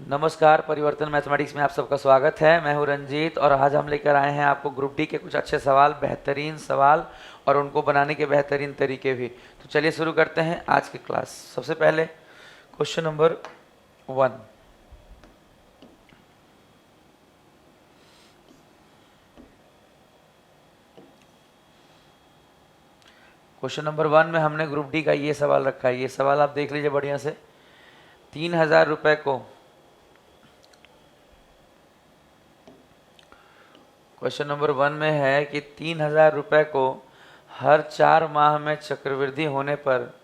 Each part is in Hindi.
नमस्कार, परिवर्तन मैथमेटिक्स में आप सबका स्वागत है। मैं हूं रंजीत और आज हम लेकर आए हैं आपको ग्रुप डी के कुछ अच्छे सवाल, बेहतरीन सवाल और उनको बनाने के बेहतरीन तरीके भी। तो चलिए शुरू करते हैं आज की क्लास। सबसे पहले क्वेश्चन नंबर 1। क्वेश्चन नंबर 1 में हमने ग्रुप डी का ये सवाल रखा है। ये सवाल आप देख लीजिए बढ़िया से। 3000 रुपये को, क्वेश्चन नंबर 1 में है कि 3000 रुपये को हर 4 माह में चक्रवृद्धि होने पर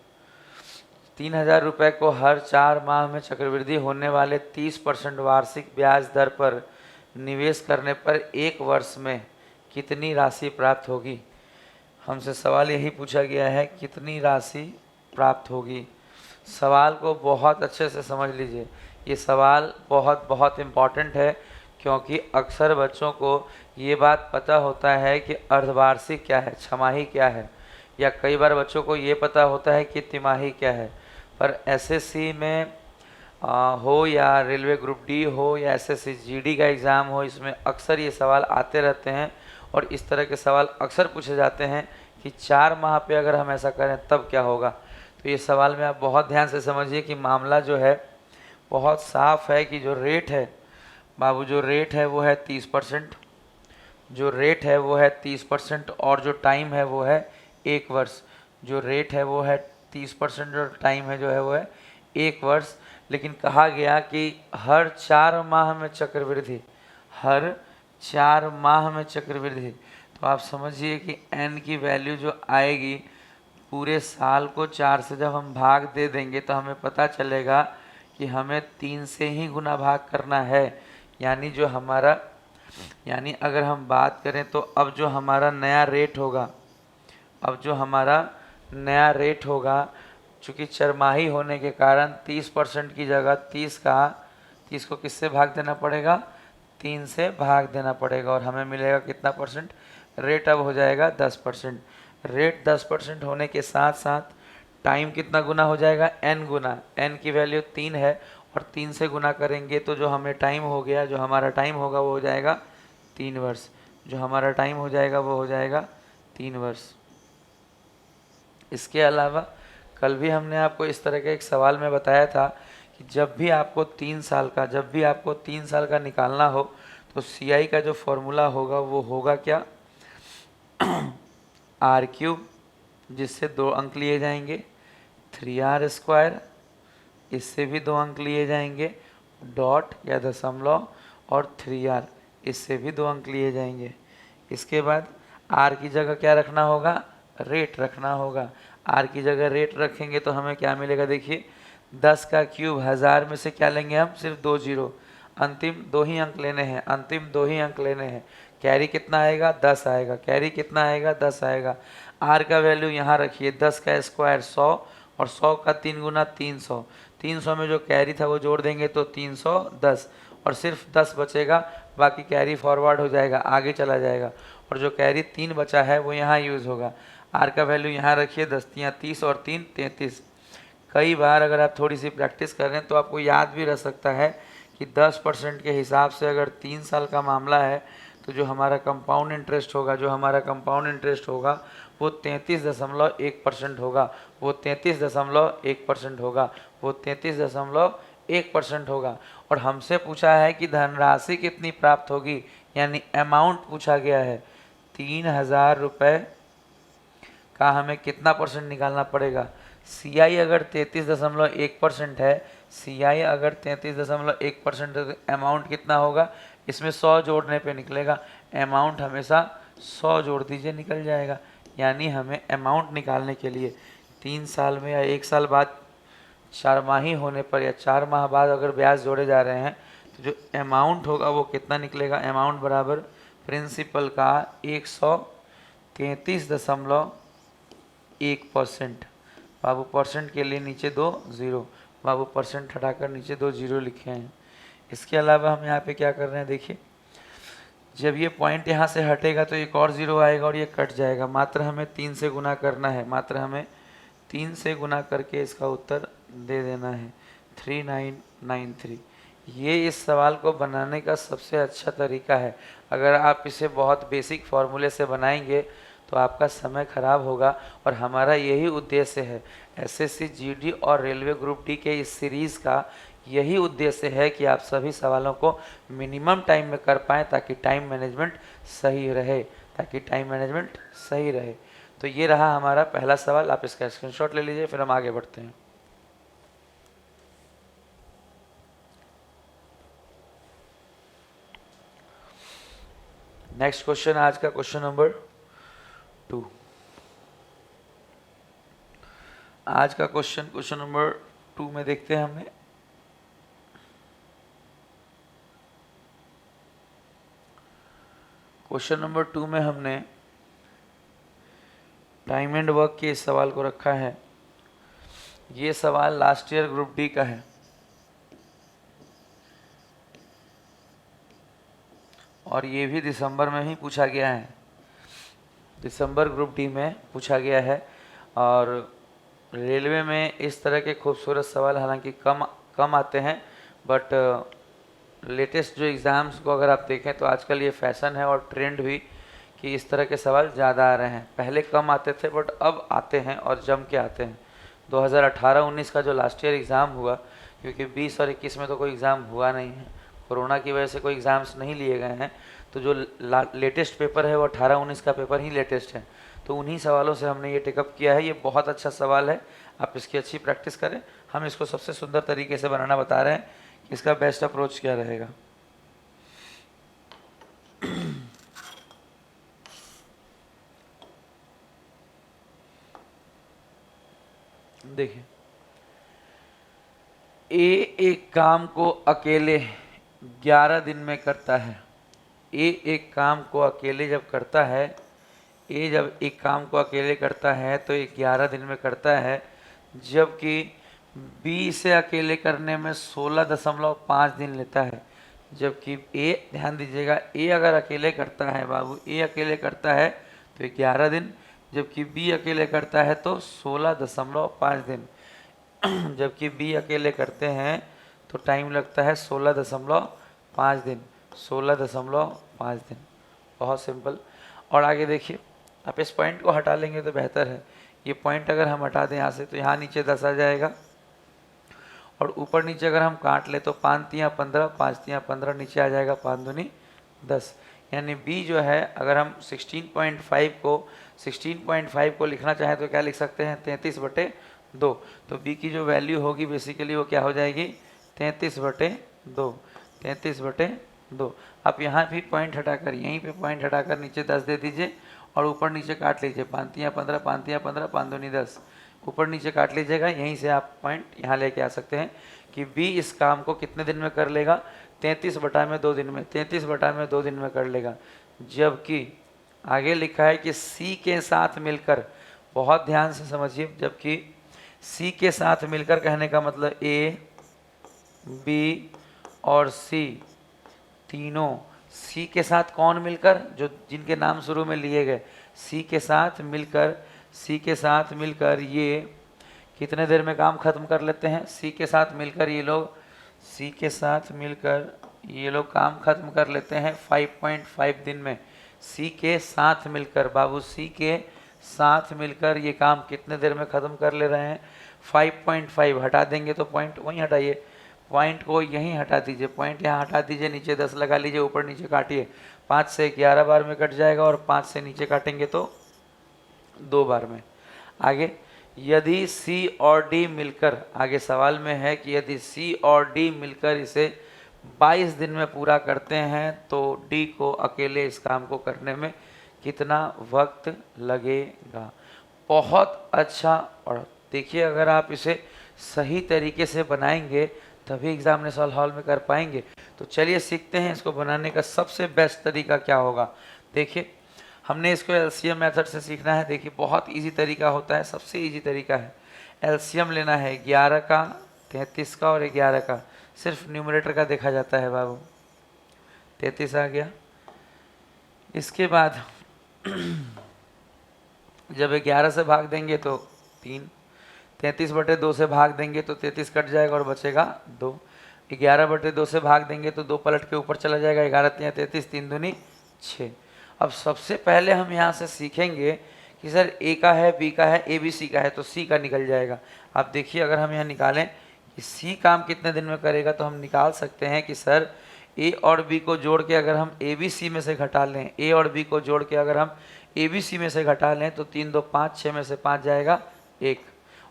3000 रुपये को हर 4 माह में चक्रवृद्धि होने वाले 30% वार्षिक ब्याज दर पर निवेश करने पर एक वर्ष में कितनी राशि प्राप्त होगी। हमसे सवाल यही पूछा गया है, कितनी राशि प्राप्त होगी। सवाल को बहुत अच्छे से समझ लीजिए। ये सवाल बहुत बहुत इम्पॉर्टेंट है क्योंकि अक्सर बच्चों को ये बात पता होता है कि अर्धवार्षिक क्या है, छमाही क्या है, या कई बार बच्चों को ये पता होता है कि तिमाही क्या है। पर एसएससी में हो या रेलवे ग्रुप डी हो या एसएससी जीडी का एग्ज़ाम हो, इसमें अक्सर ये सवाल आते रहते हैं और इस तरह के सवाल अक्सर पूछे जाते हैं कि 4 माह पे अगर हम ऐसा करें तब क्या होगा। तो ये सवाल में आप बहुत ध्यान से समझिए कि मामला जो है बहुत साफ है कि जो रेट है बाबू, जो रेट है वो है 30%, जो रेट है वो है 30% और जो टाइम है वो है 1 वर्ष। जो रेट है वो है 30% और टाइम है जो है वो है 1 वर्ष। लेकिन कहा गया कि हर 4 माह में चक्रवृद्धि, हर 4 माह में चक्रवृद्धि। तो आप समझिए कि n की वैल्यू जो आएगी, पूरे साल को 4 से जब हम भाग दे देंगे तो हमें पता चलेगा कि हमें 3 से ही गुना भाग करना है। यानी अगर हम बात करें तो अब जो हमारा नया रेट होगा, चूँकि चरमाही होने के कारण 30% की जगह 30 को किससे भाग देना पड़ेगा, 3 से भाग देना पड़ेगा और हमें मिलेगा कितना परसेंट। रेट अब हो जाएगा 10%। रेट 10% होने के साथ साथ टाइम कितना गुना हो जाएगा, n गुना। n की वैल्यू 3 है और 3 से गुना करेंगे तो जो हमें टाइम हो गया, जो हमारा टाइम होगा वो हो जाएगा 3 वर्ष। जो हमारा टाइम हो जाएगा वो हो जाएगा 3 वर्ष। इसके अलावा कल भी हमने आपको इस तरह के एक सवाल में बताया था कि जब भी आपको 3 साल का निकालना हो तो CI का जो फॉर्मूला होगा वो होगा क्या, r3, जिससे 2 अंक लिए जाएंगे, 3r², इससे भी 2 अंक लिए जाएंगे, डॉट या दशमलव, और 3r, इससे भी 2 अंक लिए जाएंगे। इसके बाद r की जगह क्या रखना होगा, रेट रखना होगा। r की जगह रेट रखेंगे तो हमें क्या मिलेगा, देखिए 10 का क्यूब, 1000 में से क्या लेंगे हम, सिर्फ 2 जीरो, अंतिम 2 ही अंक लेने हैं। कैरी कितना आएगा, 10 आएगा। कैरी कितना आएगा, 10 आएगा। r का वैल्यू यहाँ रखिए, 10 का स्क्वायर 100 और 100 का 3 गुना 300। 300 में जो कैरी था वो जोड़ देंगे तो 310 और सिर्फ 10 बचेगा, बाकी कैरी फॉरवर्ड हो जाएगा, आगे चला जाएगा और जो कैरी 3 बचा है वो यहाँ यूज़ होगा। r का वैल्यू यहाँ रखिए, 10 तियाँ 30 और 3 33। कई बार अगर आप थोड़ी सी प्रैक्टिस कर रहे हैं तो आपको याद भी रह सकता है कि 10% के हिसाब से अगर 3 साल का मामला है तो जो हमारा कंपाउंड इंटरेस्ट होगा वो 33.1% होगा। और हमसे पूछा है कि धनराशि कितनी प्राप्त होगी, यानी अमाउंट पूछा गया है। 3000 रुपये का हमें कितना परसेंट निकालना पड़ेगा। CI अगर 33.1% है, CI अगर 33.1% है तो अमाउंट कितना होगा, इसमें 100 जोड़ने पे निकलेगा। अमाउंट हमेशा 100 जोड़ दीजिए, निकल जाएगा। यानी हमें अमाउंट निकालने के लिए 3 साल में या 1 साल बाद, 4 माही होने पर या 4 माह बाद अगर ब्याज जोड़े जा रहे हैं तो जो अमाउंट होगा वो कितना निकलेगा। अमाउंट बराबर प्रिंसिपल का 133.1%। बाबू परसेंट के लिए नीचे 2 जीरो, बाबू परसेंट हटाकर नीचे 2 जीरो लिखे हैं। इसके अलावा हम यहाँ पे क्या कर रहे हैं, देखिए जब ये पॉइंट यहाँ से हटेगा तो एक और ज़ीरो आएगा और ये कट जाएगा। मात्र हमें 3 से गुना करना है, मात्र हमें 3 से गुना करके इसका उत्तर दे देना है 3993। ये इस सवाल को बनाने का सबसे अच्छा तरीका है। अगर आप इसे बहुत बेसिक फॉर्मूले से बनाएंगे तो आपका समय खराब होगा, और हमारा यही उद्देश्य है। एसएससी जीडी और रेलवे ग्रुप डी के इस सीरीज़ का यही उद्देश्य है कि आप सभी सवालों को मिनिमम टाइम में कर पाएँ, ताकि टाइम मैनेजमेंट सही रहे। तो ये रहा हमारा पहला सवाल। आप इसका स्क्रीनशॉट ले लीजिए, फिर हम आगे बढ़ते हैं। नेक्स्ट क्वेश्चन, आज का क्वेश्चन नंबर 2। आज का क्वेश्चन नंबर 2 में देखते हैं हमें। क्वेश्चन नंबर 2 में हमने टाइम एंड वर्क के इस सवाल को रखा है। ये सवाल लास्ट ईयर ग्रुप डी का है, और ये भी दिसंबर में ही पूछा गया है। दिसंबर ग्रुप डी में पूछा गया है। और रेलवे में इस तरह के खूबसूरत सवाल हालांकि कम आते हैं, बट लेटेस्ट जो एग्ज़ाम्स को अगर आप देखें तो आजकल ये फैशन है और ट्रेंड भी कि इस तरह के सवाल ज़्यादा आ रहे हैं। पहले कम आते थे, बट अब आते हैं और जम के आते हैं। 2018-19 का जो लास्ट ईयर एग्ज़ाम हुआ, क्योंकि 20 और 21 में तो कोई एग्ज़ाम हुआ नहीं है, कोरोना की वजह से कोई एग्ज़ाम्स नहीं लिए गए हैं, तो जो लेटेस्ट पेपर है वो 18-19 का पेपर ही लेटेस्ट है। तो उन्हीं सवालों से हमने ये टेकअप किया है। ये बहुत अच्छा सवाल है, आप इसकी अच्छी प्रैक्टिस करें। हम इसको सबसे सुंदर तरीके से बनाना बता रहे हैं कि इसका बेस्ट अप्रोच क्या रहेगा। देखिए, ए एक काम को अकेले 11 दिन में करता है। ए एक काम को अकेले जब करता है, ए जब एक काम को अकेले करता है तो 11 दिन में करता है, जबकि बी इसे अकेले करने में 16.5 दिन लेता है। जबकि ए, ध्यान दीजिएगा, ए अगर अकेले करता है बाबू, ए अकेले करता है तो 11 दिन, जबकि बी अकेले करता है तो 16.5 दिन। जबकि बी अकेले करते हैं तो टाइम लगता है 16.5 दिन। 16.5 दिन, बहुत सिंपल। और आगे देखिए, आप इस पॉइंट को हटा लेंगे तो बेहतर है। ये पॉइंट अगर हम हटा दें यहाँ से तो यहाँ नीचे 10 आ जाएगा, और ऊपर नीचे अगर हम काट ले तो 5 तियाँ 15, 5 तियाँ 15, नीचे आ जाएगा 5 दूनी 10। यानी बी जो है, अगर हम 16.5 को लिखना चाहें तो क्या लिख सकते हैं, 33/2। तो बी की जो वैल्यू होगी बेसिकली वो क्या हो जाएगी, 33/2। 33/2। आप यहाँ भी पॉइंट हटाकर, यहीं पे पॉइंट हटाकर नीचे 10 दे दीजिए, और ऊपर नीचे काट लीजिए 5 तियाँ 15, 5 तियाँ 15, 5 दूनी 10। ऊपर नीचे काट लीजिएगा, यहीं से आप पॉइंट यहाँ लेके आ सकते हैं कि बी इस काम को कितने दिन में कर लेगा, 33/2 दिन में, 33/2 दिन में कर लेगा। जबकि आगे लिखा है कि सी के साथ मिलकर, बहुत ध्यान से समझिए, जबकि सी के साथ मिलकर कहने का मतलब ए, बी और सी तीनों, सी के साथ कौन मिलकर, जो जिनके नाम शुरू में लिए गए, सी के साथ मिलकर ये कितने देर में काम खत्म कर लेते हैं, सी के साथ मिलकर ये लोग काम खत्म कर लेते हैं 5.5 दिन में। सी के साथ मिलकर बाबू, सी के साथ मिलकर ये काम कितने देर में ख़त्म कर ले रहे हैं, 5.5। हटा देंगे तो पॉइंट वहीं हटाइए, पॉइंट को यहीं हटा दीजिए, पॉइंट यहाँ हटा दीजिए, नीचे 10 लगा लीजिए, ऊपर नीचे काटिए। 5 से 11 बार में कट जाएगा, और 5 से नीचे काटेंगे तो 2 बार में। आगे, यदि सी और डी मिलकर, आगे सवाल में है कि यदि सी और डी मिलकर इसे 22 दिन में पूरा करते हैं तो डी को अकेले इस काम को करने में कितना वक्त लगेगा। बहुत अच्छा। और देखिए, अगर आप इसे सही तरीके से बनाएंगे तभी एग्जामिनेशन हॉल में कर पाएंगे। तो चलिए सीखते हैं इसको बनाने का सबसे बेस्ट तरीका क्या होगा। देखिए, हमने इसको एलसीएम मेथड से सीखना है। देखिए, बहुत इजी तरीका होता है, सबसे इजी तरीका है। एलसीएम लेना है 11 का, 33 का और 11 का। सिर्फ न्यूमरेटर का देखा जाता है बाबू। 33 आ गया। इसके बाद जब 11 से भाग देंगे तो 3, 33/2 से भाग देंगे तो 33 कट जाएगा और बचेगा 2। 11/2 से भाग देंगे तो 2 पलट के ऊपर चला जाएगा, 11 तियाँ 33, 3 दूनी 6। अब सबसे पहले हम यहाँ से सीखेंगे कि सर ए का है, बी का है, ए बी सी का है, तो सी का निकल जाएगा। आप देखिए अगर हम यहाँ निकालें कि सी काम कितने दिन में करेगा, तो हम निकाल सकते हैं कि सर ए और बी को जोड़ के अगर हम ए बी सी में से घटा लें, ए और बी को जोड़ के अगर हम ए बी सी में से घटा लें तो 3 2 5, 6 में से 5 जाएगा 1,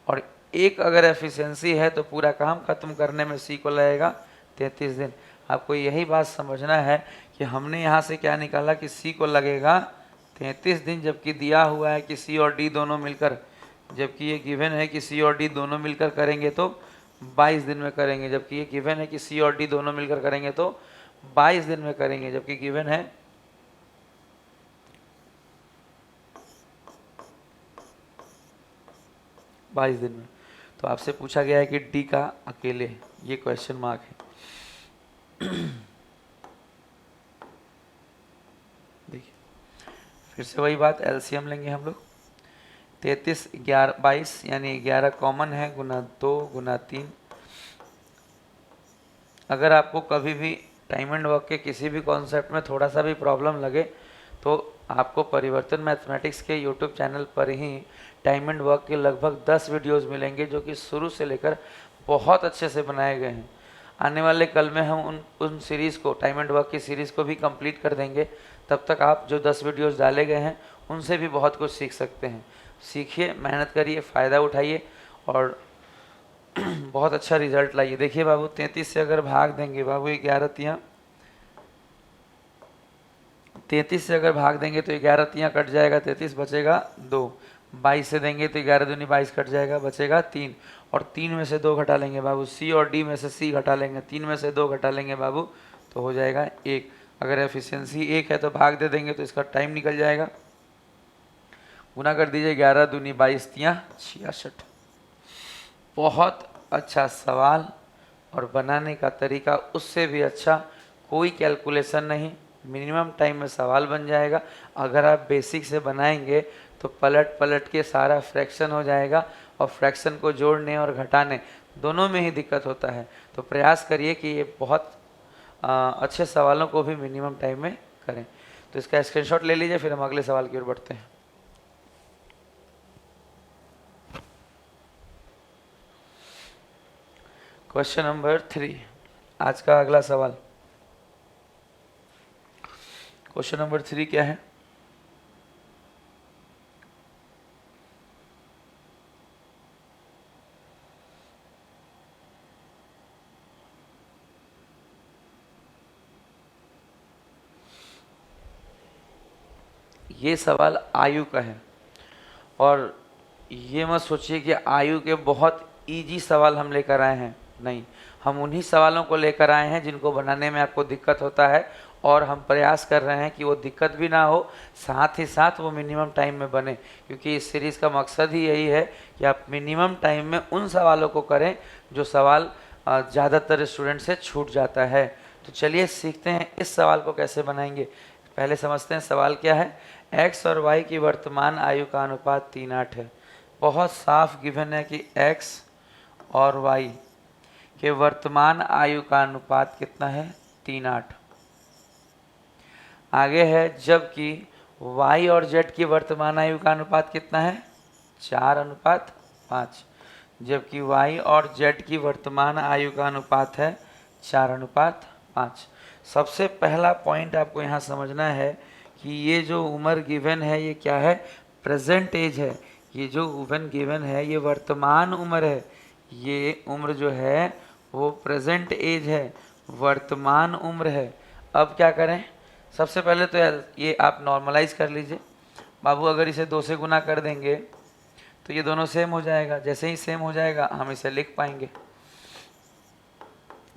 और 1 अगर एफिशिएंसी है तो पूरा काम खत्म करने में सी को लगेगा 33 दिन। आपको यही बात समझना है कि हमने यहाँ से क्या निकाला कि सी को लगेगा 33 दिन, जबकि दिया हुआ है कि सी और डी दोनों मिलकर, जबकि ये गिवन है कि सी और डी दोनों मिलकर करेंगे तो 22 दिन में करेंगे, जबकि ये गिवन है कि सी और डी दोनों मिलकर करेंगे तो 22 दिन में करेंगे, जबकि गिवन है 22 दिन में। तो आपसे पूछा गया है कि डी का अकेले, ये क्वेश्चन मार्क है। देखिए फिर से वही बात, एलसीएम लेंगे हम लोग। 33 11 22 यानी 11 कॉमन है, गुना 2 गुना 3। अगर आपको कभी भी टाइम एंड वर्क के किसी भी कॉन्सेप्ट में थोड़ा सा भी प्रॉब्लम लगे तो आपको परिवर्तन मैथमेटिक्स के यूट्यूब चैनल पर ही टाइम एंड वर्क के लगभग 10 वीडियोस मिलेंगे जो कि शुरू से लेकर बहुत अच्छे से बनाए गए हैं। आने वाले कल में हम उन सीरीज़ को, टाइम एंड वर्क की सीरीज़ को भी कंप्लीट कर देंगे। तब तक आप जो 10 वीडियोस डाले गए हैं उनसे भी बहुत कुछ सीख सकते हैं। सीखिए, मेहनत करिए, फ़ायदा उठाइए और बहुत अच्छा रिजल्ट लाइए। देखिए बाबू 33 से अगर भाग देंगे बाबू, 11 तियाँ 33 से अगर भाग देंगे तो 11 तियाँ कट जाएगा, 33 बचेगा 2। 22 से देंगे तो 11 दूनी 22 कट जाएगा, बचेगा 3। और 3 में से 2 घटा लेंगे बाबू, सी और डी में से सी घटा लेंगे, 3 में से 2 घटा लेंगे बाबू तो हो जाएगा 1। अगर एफिशिएंसी 1 है तो भाग दे देंगे तो इसका टाइम निकल जाएगा। गुना कर दीजिए, 11 दूनी 22 तियाँ 66। बहुत अच्छा सवाल और बनाने का तरीका उससे भी अच्छा, कोई कैलकुलेशन नहीं, मिनिमम टाइम में सवाल बन जाएगा। अगर आप बेसिक से बनाएंगे तो पलट पलट के सारा फ्रैक्शन हो जाएगा और फ्रैक्शन को जोड़ने और घटाने दोनों में ही दिक्कत होता है। तो प्रयास करिए कि ये बहुत अच्छे सवालों को भी मिनिमम टाइम में करें। तो इसका स्क्रीनशॉट ले लीजिए, फिर हम अगले सवाल की ओर बढ़ते हैं। क्वेश्चन नंबर 3, आज का अगला सवाल। क्वेश्चन नंबर 3 क्या है? ये सवाल आयु का है और ये मत सोचिए कि आयु के बहुत इजी सवाल हम लेकर आए हैं, नहीं, हम उन्हीं सवालों को लेकर आए हैं जिनको बनाने में आपको दिक्कत होता है और हम प्रयास कर रहे हैं कि वो दिक्कत भी ना हो, साथ ही साथ वो मिनिमम टाइम में बने, क्योंकि इस सीरीज़ का मकसद ही यही है कि आप मिनिमम टाइम में उन सवालों को करें जो सवाल ज़्यादातर स्टूडेंट से छूट जाता है। तो चलिए सीखते हैं इस सवाल को कैसे बनाएंगे। पहले समझते हैं सवाल क्या है। x और y की वर्तमान आयु का अनुपात 3:8 है। बहुत साफ गिवन है कि x और y के वर्तमान आयु का अनुपात कितना है? 3:8। आगे है जबकि y और z की वर्तमान आयु का अनुपात कितना है? 4:5। जबकि y और z की वर्तमान आयु का अनुपात है 4:5। सबसे पहला पॉइंट आपको यहाँ समझना है कि ये जो उम्र गिवन है ये क्या है? प्रेजेंट एज है। ये जो उम्र गिवन है ये वर्तमान उम्र है। ये उम्र जो है वो प्रेजेंट एज है, वर्तमान उम्र है। अब क्या करें? सबसे पहले तो ये आप नॉर्मलाइज कर लीजिए बाबू। अगर इसे 2 से गुना कर देंगे तो ये दोनों सेम हो जाएगा। जैसे ही सेम हो जाएगा हम इसे लिख पाएंगे।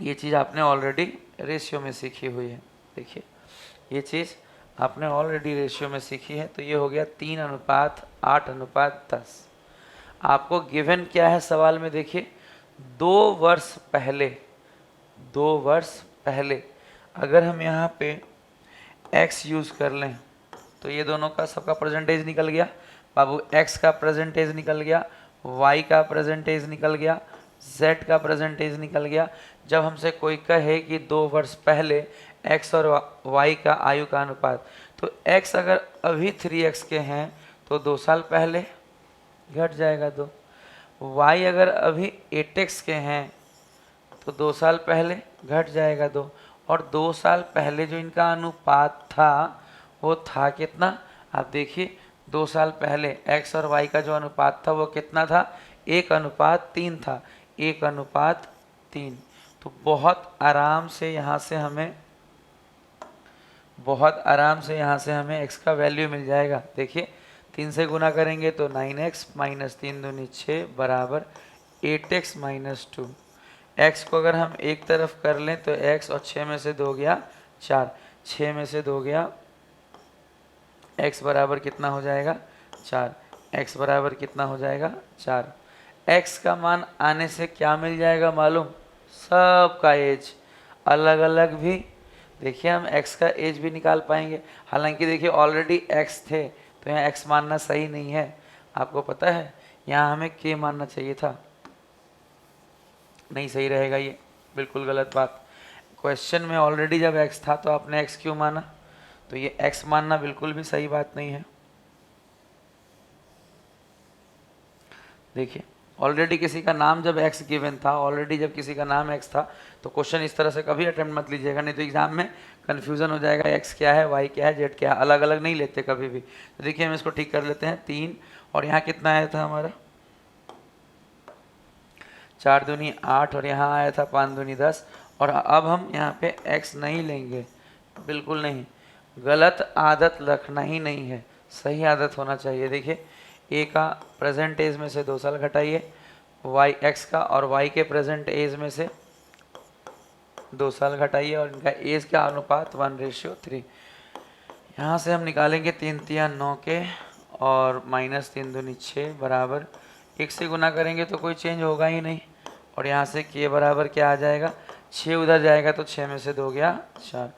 ये चीज़ आपने ऑलरेडी रेशियो में सीखी हुई है। देखिए ये चीज़ आपने ऑलरेडी रेशियो में सीखी है। तो ये हो गया 3:8:10। आपको गिवन क्या है सवाल में? देखिए 2 वर्ष पहले अगर हम यहाँ पे x यूज़ कर लें तो ये दोनों का सबका परसेंटेज निकल गया बाबू। x का परसेंटेज निकल गया, y का परसेंटेज निकल गया, z का प्रेजेंट एज निकल गया। जब हमसे कोई कहे कि 2 वर्ष पहले x और y का आयु का अनुपात, तो x अगर अभी 3x के हैं तो 2 साल पहले घट जाएगा 2, y अगर अभी 8x के हैं तो 2 साल पहले घट जाएगा 2, और 2 साल पहले जो इनका अनुपात था वो था कितना, आप देखिए 2 साल पहले x और y का जो अनुपात था वो कितना था, 1:3 था, 1:3। तो बहुत आराम से यहाँ से हमें x का वैल्यू मिल जाएगा। देखिए 3 से गुना करेंगे तो 9x माइनस 3 दूनी 6 बराबर 8x माइनस 2। x को अगर हम एक तरफ कर लें तो x, और 6 में से 2 गया 4, 6 में से 2 गया, x बराबर कितना हो जाएगा 4, x बराबर कितना हो जाएगा 4। x का मान आने से क्या मिल जाएगा मालूम, सबका एज अलग अलग भी। देखिए हम x का एज भी निकाल पाएंगे, हालांकि देखिए ऑलरेडी x थे तो यहाँ x मानना सही नहीं है, आपको पता है यहाँ हमें k मानना चाहिए था, नहीं सही रहेगा ये, बिल्कुल गलत बात। क्वेश्चन में ऑलरेडी जब x था तो आपने x क्यों माना, तो ये x मानना बिल्कुल भी सही बात नहीं है। देखिए ऑलरेडी किसी का नाम जब x गिवन था, ऑलरेडी जब किसी का नाम x था, तो क्वेश्चन इस तरह से कभी अटेम्प्ट मत लीजिएगा, नहीं तो एग्जाम में कन्फ्यूजन हो जाएगा, x क्या है, y क्या है, z क्या है, अलग अलग नहीं लेते कभी भी। तो देखिए हम इसको ठीक कर लेते हैं, 3 और यहाँ कितना आया था हमारा 4 दूनी 8 और यहाँ आया था 5 दूनी 10। और अब हम यहाँ पे x नहीं लेंगे, बिल्कुल नहीं, गलत आदत रखना ही नहीं है, सही आदत होना चाहिए। देखिए a का प्रेजेंट एज में से 2 साल घटाइए, y x का और y के प्रेजेंट एज में से 2 साल घटाइए, और इनका एज का अनुपात 1:3। यहाँ से हम निकालेंगे 3 तिया 9 के और माइनस 3 दूनी 6 बराबर 1 से गुना करेंगे तो कोई चेंज होगा ही नहीं, और यहाँ से k बराबर क्या आ जाएगा, 6 उधर जाएगा तो 6 में से 2 गया 4।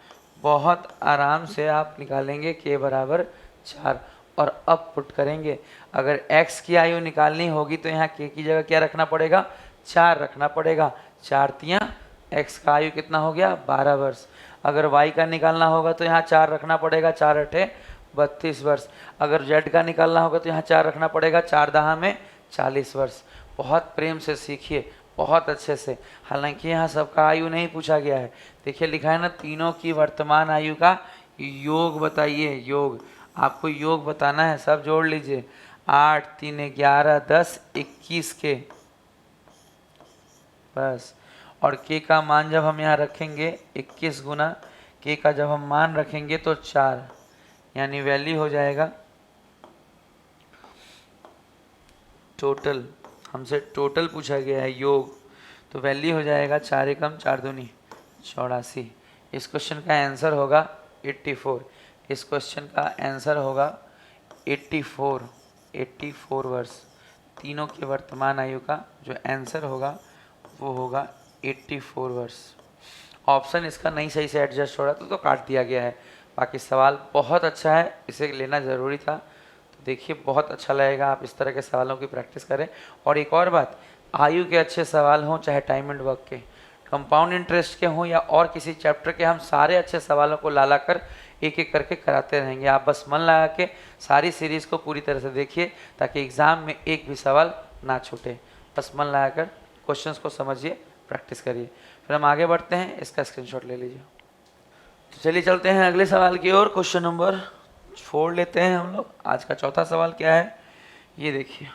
बहुत आराम से आप निकालेंगे k बराबर 4 और अब पुट करेंगे। अगर x की आयु निकालनी होगी तो यहाँ k की जगह क्या रखना पड़ेगा, 4 रखना पड़ेगा, 4 तियाँ x का आयु कितना हो गया 12 वर्ष। अगर y का निकालना होगा तो यहाँ 4 रखना पड़ेगा, 4 अठे 32 वर्ष। अगर z का निकालना होगा तो यहाँ 4 रखना पड़ेगा, 4 दहा में 40 वर्ष। बहुत प्रेम से सीखिए, बहुत अच्छे से, हालांकि यहाँ सबका आयु नहीं पूछा गया है। देखिए लिखा है ना, तीनों की वर्तमान आयु का योग बताइए, योग, आपको योग बताना है, सब जोड़ लीजिए, 8 3 11 10 21 के बस। और k का मान जब हम यहाँ रखेंगे 21 गुना k का जब हम मान रखेंगे तो 4, यानी वैल्यू हो जाएगा टोटल, हमसे टोटल पूछा गया है योग, तो वैल्यू हो जाएगा 4 एकम 4 दूनी 84। इस क्वेश्चन का आंसर होगा 84, इस क्वेश्चन का आंसर होगा 84 वर्ष। तीनों के वर्तमान आयु का जो आंसर होगा वो होगा 84 वर्ष। ऑप्शन इसका नहीं सही से एडजस्ट हो रहा तो काट दिया गया है, बाकी सवाल बहुत अच्छा है, इसे लेना ज़रूरी था। तो देखिए बहुत अच्छा लगेगा, आप इस तरह के सवालों की प्रैक्टिस करें। और एक और बात, आयु के अच्छे सवाल हों चाहे टाइम एंड वर्क के, कंपाउंड इंटरेस्ट के हों या और किसी चैप्टर के, हम सारे अच्छे सवालों को ला कर एक एक करके कराते रहेंगे। आप बस मन लगा के सारी सीरीज़ को पूरी तरह से देखिए ताकि एग्ज़ाम में एक भी सवाल ना छूटे। बस मन लगा कर क्वेश्चंस को समझिए, प्रैक्टिस करिए। फिर हम आगे बढ़ते हैं, इसका स्क्रीनशॉट ले लीजिए। तो चलिए चलते हैं अगले सवाल की ओर। क्वेश्चन नंबर 4 लेते हैं हम लोग। आज का चौथा सवाल क्या है ये देखिए।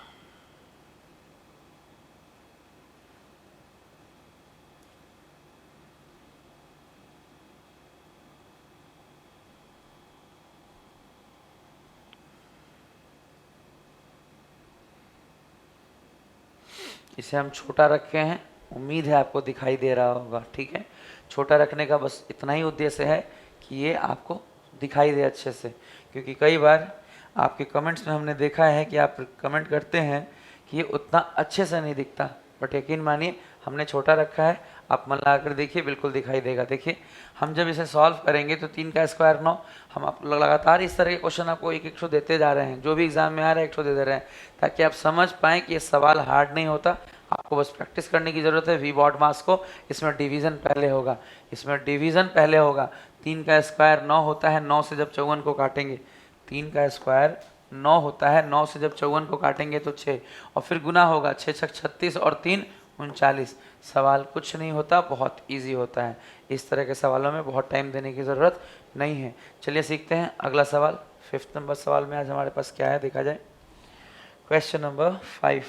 इसे हम छोटा रखे हैं, उम्मीद है आपको दिखाई दे रहा होगा, ठीक है। छोटा रखने का बस इतना ही उद्देश्य है कि ये आपको दिखाई दे अच्छे से, क्योंकि कई बार आपके कमेंट्स में हमने देखा है कि आप कमेंट करते हैं कि ये उतना अच्छे से नहीं दिखता, बट यकीन मानिए हमने छोटा रखा है, आप मन लगा कर देखिए बिल्कुल दिखाई देगा। देखिए हम जब इसे सॉल्व करेंगे तो 3 का स्क्वायर 9, हम आप लगातार इस तरह के क्वेश्चन आपको एक एक शो देते जा रहे हैं, जो भी एग्जाम में आ रहा है एक शो दे रहे हैं, ताकि आप समझ पाएँ कि ये सवाल हार्ड नहीं होता, आपको बस प्रैक्टिस करने की ज़रूरत है। वी बॉड मास को, इसमें डिवीज़न पहले होगा, इसमें डिवीज़न पहले होगा। 3 का स्क्वायर 9 होता है, 9 से जब 54 को काटेंगे, 3 का स्क्वायर 9 होता है, 9 से जब 54 को काटेंगे तो 6, और फिर गुना होगा, 6 छक 36 और 3 39। सवाल कुछ नहीं होता, बहुत ईजी होता है। इस तरह के सवालों में बहुत टाइम देने की ज़रूरत नहीं है। चलिए सीखते हैं अगला सवाल। 5th नंबर सवाल में आज हमारे पास क्या है देखा जाए। Question number 5।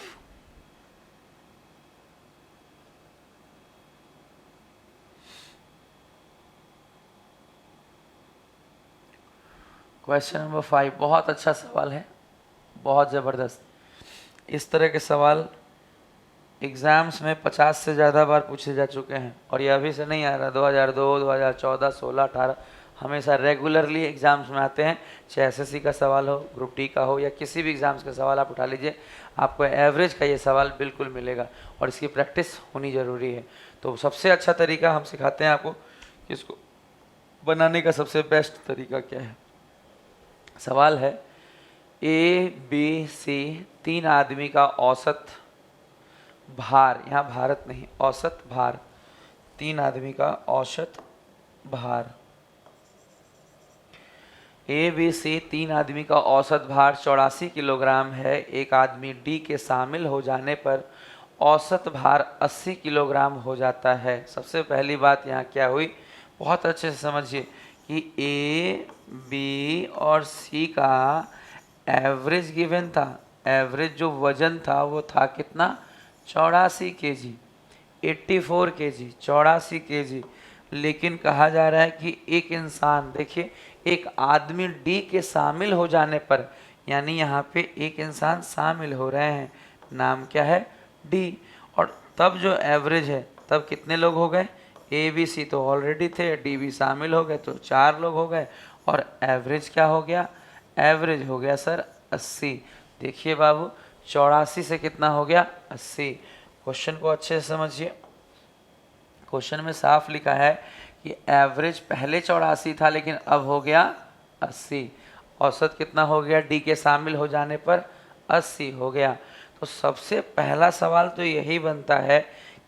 क्वेश्चन नंबर 5 बहुत अच्छा सवाल है, बहुत ज़बरदस्त। इस तरह के सवाल एग्ज़ाम्स में 50 से ज़्यादा बार पूछे जा चुके हैं, और ये अभी से नहीं आ रहा। 2002, 2014, 16, 18 हमेशा रेगुलरली एग्ज़ाम्स में आते हैं। चाहे एसएससी का सवाल हो, ग्रुप डी का हो, या किसी भी एग्ज़ाम्स का सवाल आप उठा लीजिए, आपको एवरेज का ये सवाल बिल्कुल मिलेगा, और इसकी प्रैक्टिस होनी ज़रूरी है। तो सबसे अच्छा तरीका हम सिखाते हैं आपको कि इसको बनाने का सबसे बेस्ट तरीका क्या है। सवाल है ए बी सी 3 आदमी का औसत भार, यहाँ भारत नहीं, औसत भार, 3 आदमी का औसत भार। ए बी सी 3 आदमी का औसत भार 84 किलोग्राम है। एक आदमी डी के शामिल हो जाने पर औसत भार 80 किलोग्राम हो जाता है। सबसे पहली बात यहाँ क्या हुई, बहुत अच्छे से समझिए कि ए बी और सी का एवरेज गिवन था। एवरेज जो वजन था वो था कितना, 84 kg, 84 kg, 84 kg। लेकिन कहा जा रहा है कि एक इंसान, देखिए एक आदमी डी के शामिल हो जाने पर, यानी यहाँ पे एक इंसान शामिल हो रहे हैं, नाम क्या है, डी। और तब जो एवरेज है, तब कितने लोग हो गए, ए बी सी तो ऑलरेडी थे, डी भी शामिल हो गए, तो 4 लोग हो गए। और एवरेज क्या हो गया, एवरेज हो गया सर 80। देखिए बाबू, 84 से कितना हो गया, 80। क्वेश्चन को अच्छे से समझिए। क्वेश्चन में साफ लिखा है कि एवरेज पहले 84 था, लेकिन अब हो गया 80। औसत कितना हो गया, डी के शामिल हो जाने पर 80 हो गया। तो सबसे पहला सवाल तो यही बनता है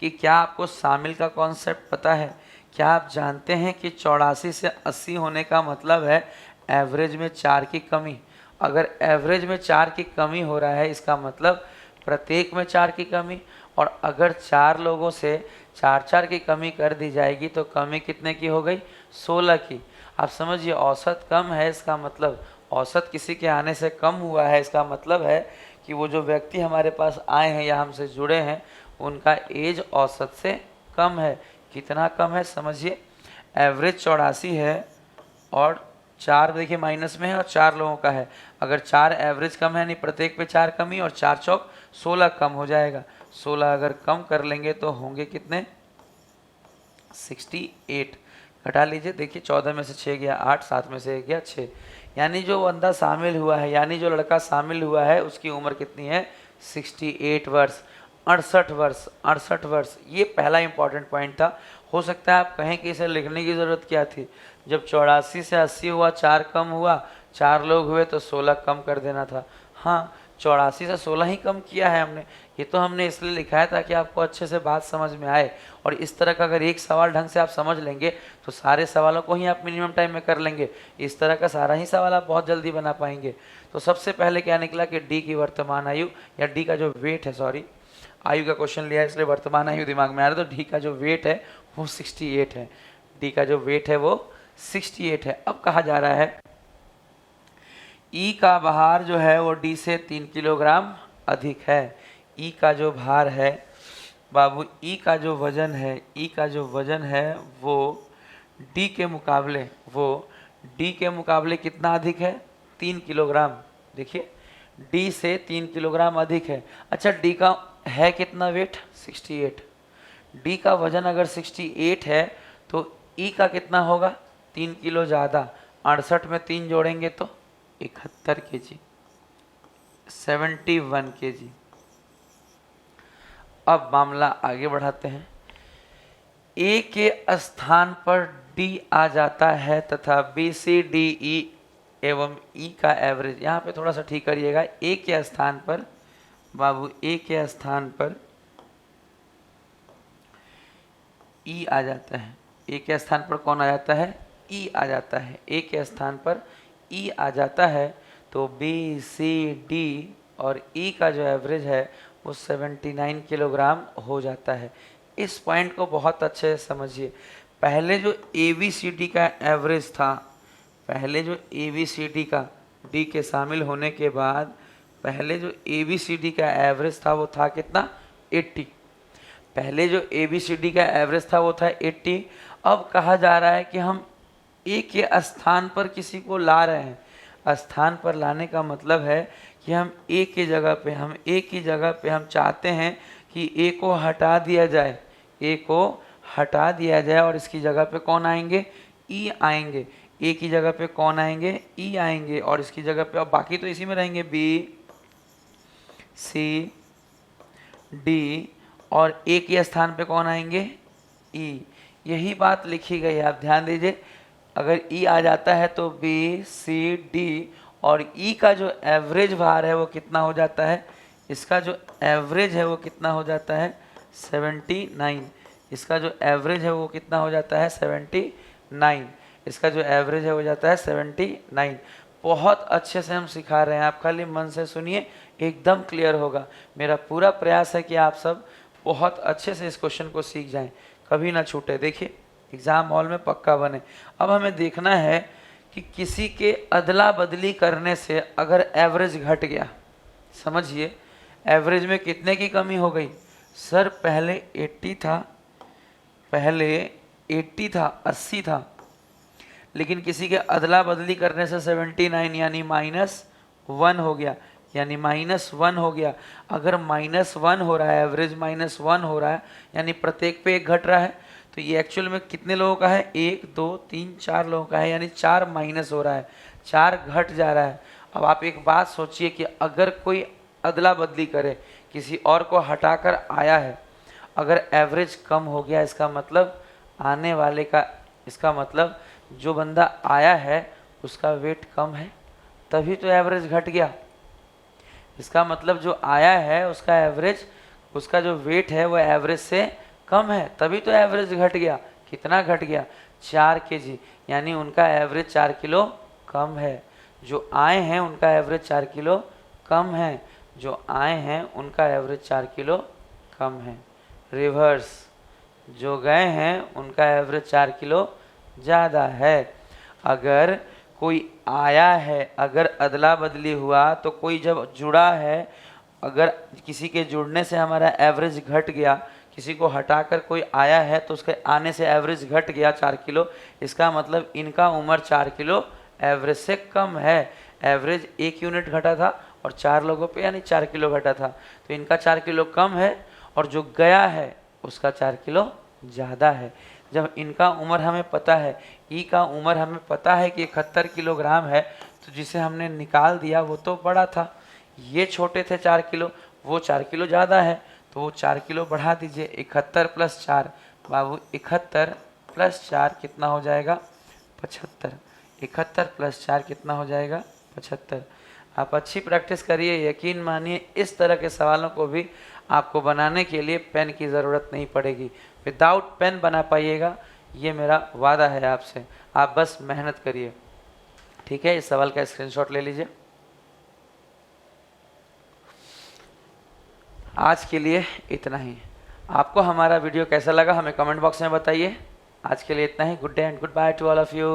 कि क्या आपको शामिल का कॉन्सेप्ट पता है। क्या आप जानते हैं कि 84 से 80 होने का मतलब है एवरेज में 4 की कमी। अगर एवरेज में 4 की कमी हो रहा है, इसका मतलब प्रत्येक में 4 की कमी। और अगर 4 लोगों से 4 की कमी कर दी जाएगी तो कमी कितने की हो गई, 16 की। आप समझिए, औसत कम है, इसका मतलब औसत किसी के आने से कम हुआ है, इसका मतलब है कि वो जो व्यक्ति हमारे पास आए हैं या हमसे जुड़े हैं, उनका एज औसत से कम है। कितना कम है समझिए, एवरेज 84 है और 4 देखिए माइनस में है और 4 लोगों का है। अगर 4 एवरेज कम है, नहीं प्रत्येक पे 4 कमी, और 4 चौक 16 कम हो जाएगा। 16 अगर कम कर लेंगे तो होंगे कितने, 68। घटा लीजिए, देखिए 14 में से 6 गया 8, 7 में से 1 गया 6। यानी जो बंदा शामिल हुआ है, यानी जो लड़का शामिल हुआ है, उसकी उम्र कितनी है, 68 वर्ष, 68 वर्ष, 68 वर्ष। ये पहला इंपॉर्टेंट पॉइंट था। हो सकता है आप कहें कि इसे लिखने की ज़रूरत क्या थी, जब 84 से 80 हुआ, 4 कम हुआ, 4 लोग हुए तो 16 कम कर देना था। हाँ, 84 से 16 ही कम किया है हमने। ये तो हमने इसलिए लिखा है ताकि आपको अच्छे से बात समझ में आए। और इस तरह का अगर एक सवाल ढंग से आप समझ लेंगे तो सारे सवालों को ही आप मिनिमम टाइम में कर लेंगे। इस तरह का सारा ही सवाल आप बहुत जल्दी बना पाएंगे। तो सबसे पहले क्या निकला कि डी की वर्तमान आयु, या डी का जो वेट है, सॉरी आयु का क्वेश्चन लिया है इसलिए वर्तमान आयु दिमाग में आ रहा है, तो डी का जो वेट है वो 68 है। डी का जो वेट है वो 68 है। अब कहा जा रहा है ई का भार जो है वो डी से 3 किलोग्राम अधिक है। ई का जो भार है बाबू, ई का जो वजन है, ई का जो वजन है वो डी के मुकाबले, वो डी के मुकाबले कितना अधिक है, 3 किलोग्राम। देखिए डी से 3 किलोग्राम अधिक है। अच्छा, डी का है कितना वेट, 68। डी का वजन अगर 68 है तो ई का कितना होगा, 3 किलो ज़्यादा। 68 में 3 जोड़ेंगे तो 71 kg, 71 kg। अब मामला आगे बढ़ाते हैं। ए के स्थान पर डी आ जाता है तथा बी सी डी ई एवं ई का एवरेज, यहाँ पे थोड़ा सा ठीक करिएगा। ए के स्थान पर बाबू, ए के स्थान पर ई आ जाता है। ए के स्थान पर कौन आ जाता है? ई आ जाता है। ए के स्थान पर ई आ जाता है तो बी सी डी और ई का जो एवरेज है वो 79 किलोग्राम हो जाता है। इस पॉइंट को बहुत अच्छे से समझिए। पहले जो ए बी सी डी का एवरेज था, पहले जो ए बी सी डी का डी के शामिल होने के बाद पहले जो ए बी सी डी का एवरेज था वो था कितना? 80। पहले जो ए बी सी डी का एवरेज था वो था 80। अब कहा जा रहा है कि हम ए के स्थान पर किसी को ला रहे हैं। स्थान पर लाने का मतलब है कि हम ए की जगह पे हम चाहते हैं कि ए को हटा दिया जाए, ए को हटा दिया जाए और इसकी जगह पे कौन आएंगे? ई आएंगे। ए की जगह पे कौन आएंगे? ई आएंगे और इसकी जगह पे, अब बाकी तो इसी में रहेंगे, बी सी डी और ए के स्थान पे कौन आएंगे? ई। यही बात लिखी गई है, आप ध्यान दीजिए। अगर ई आ जाता है तो बी सी डी और ई का जो एवरेज भार है वो कितना हो जाता है? इसका जो एवरेज है वो कितना हो जाता है? 79। इसका जो एवरेज है वो कितना हो जाता है? 79। इसका जो एवरेज है हो जाता है 79। बहुत अच्छे से हम सिखा रहे हैं, आप खाली मन से सुनिए, एकदम क्लियर होगा। मेरा पूरा प्रयास है कि आप सब बहुत अच्छे से इस क्वेश्चन को सीख जाएं, कभी ना छूटे। देखिए एग्जाम हॉल में पक्का बने। अब हमें देखना है कि किसी के अदला बदली करने से अगर एवरेज घट गया, समझिए एवरेज में कितने की कमी हो गई? सर पहले 80 था, पहले 80 था, 80 था, लेकिन किसी के अदला बदली करने से 79 यानी -1 हो गया, यानी -1 हो गया। अगर -1 हो रहा है, एवरेज -1 हो रहा है, यानी प्रत्येक पे एक घट रहा है, तो ये एक्चुअल में कितने लोगों का है? 1 2 3 4 लोगों का है, यानी 4 माइनस हो रहा है, 4 घट जा रहा है। अब आप एक बात सोचिए कि अगर कोई अदला बदली करे, किसी और को हटाकर आया है, अगर एवरेज कम हो गया, इसका मतलब आने वाले का, इसका मतलब जो बंदा आया है उसका वेट कम है, तभी तो एवरेज घट गया। इसका मतलब जो आया है उसका एवरेज, उसका जो वेट है वो एवरेज से कम है, तभी तो एवरेज घट गया। कितना घट गया? 4 kg, यानी उनका एवरेज 4 किलो कम है। जो आए हैं उनका एवरेज 4 किलो कम है, जो आए हैं उनका एवरेज 4 किलो कम है। रिवर्स, जो गए हैं उनका एवरेज 4 किलो ज़्यादा है। अगर कोई आया है, अगर अदला बदली हुआ, तो कोई जब जुड़ा है, अगर किसी के जुड़ने से हमारा एवरेज घट गया, किसी को हटाकर कोई आया है तो उसके आने से एवरेज घट गया 4 किलो, इसका मतलब इनका उम्र 4 किलो एवरेज से कम है। एवरेज 1 यूनिट घटा था और 4 लोगों पे यानी 4 किलो घटा था, तो इनका 4 किलो कम है और जो गया है उसका 4 किलो ज़्यादा है। जब इनका उम्र हमें पता है, ई का उम्र हमें पता है कि 71 किलोग्राम है, तो जिसे हमने निकाल दिया वो तो बड़ा था, ये छोटे थे 4 किलो, वो 4 किलो ज़्यादा है, तो वो 4 किलो बढ़ा दीजिए। 71 + 4 बाबू, 71 + 4 कितना हो जाएगा? 75। 71 + 4 कितना हो जाएगा? 75। आप अच्छी प्रैक्टिस करिए, यकीन मानिए इस तरह के सवालों को भी आपको बनाने के लिए पेन की ज़रूरत नहीं पड़ेगी। विदाउट पेन बना पाइएगा, ये मेरा वादा है आपसे। आप बस मेहनत करिए, ठीक है। इस सवाल का स्क्रीनशॉट ले लीजिए। आज के लिए इतना ही। आपको हमारा वीडियो कैसा लगा हमें कमेंट बॉक्स में बताइए। आज के लिए इतना ही। Good day and goodbye to all of you.